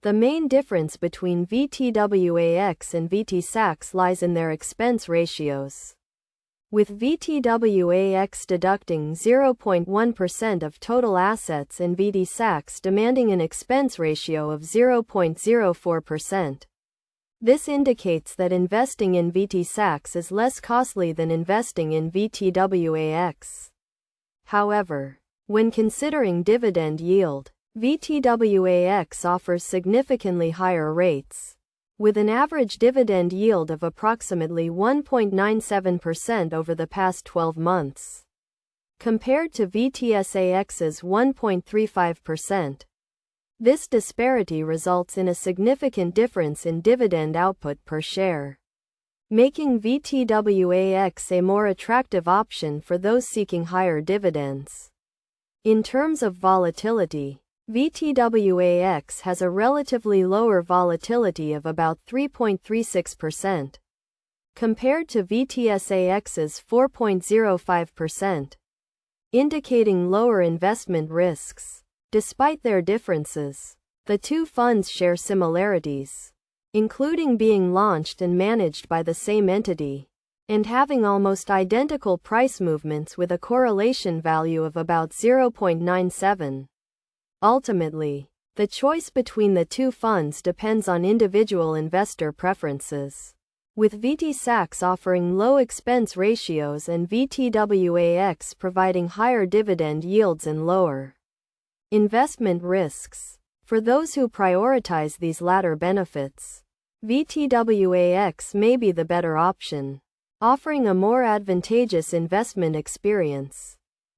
The main difference between VTWAX and VTSAX lies in their expense ratios, with VTWAX deducting 0.1% of total assets and VTSAX demanding an expense ratio of 0.04%. This indicates that investing in VTSAX is less costly than investing in VTWAX. However, when considering dividend yield, VTWAX offers significantly higher rates, with an average dividend yield of approximately 1.97% over the past 12 months, compared to VTSAX's 1.35%. This disparity results in a significant difference in dividend output per share, making VTWAX a more attractive option for those seeking higher dividends. In terms of volatility, VTWAX has a relatively lower volatility of about 3.36%, compared to VTSAX's 4.05%, indicating lower investment risks. Despite their differences, the two funds share similarities, including being launched and managed by the same entity, and having almost identical price movements with a correlation value of about 0.97. Ultimately, the choice between the two funds depends on individual investor preferences, with VTSAX offering low expense ratios and VTWAX providing higher dividend yields and lower investment risks. For those who prioritize these latter benefits, VTWAX may be the better option, offering a more advantageous investment experience.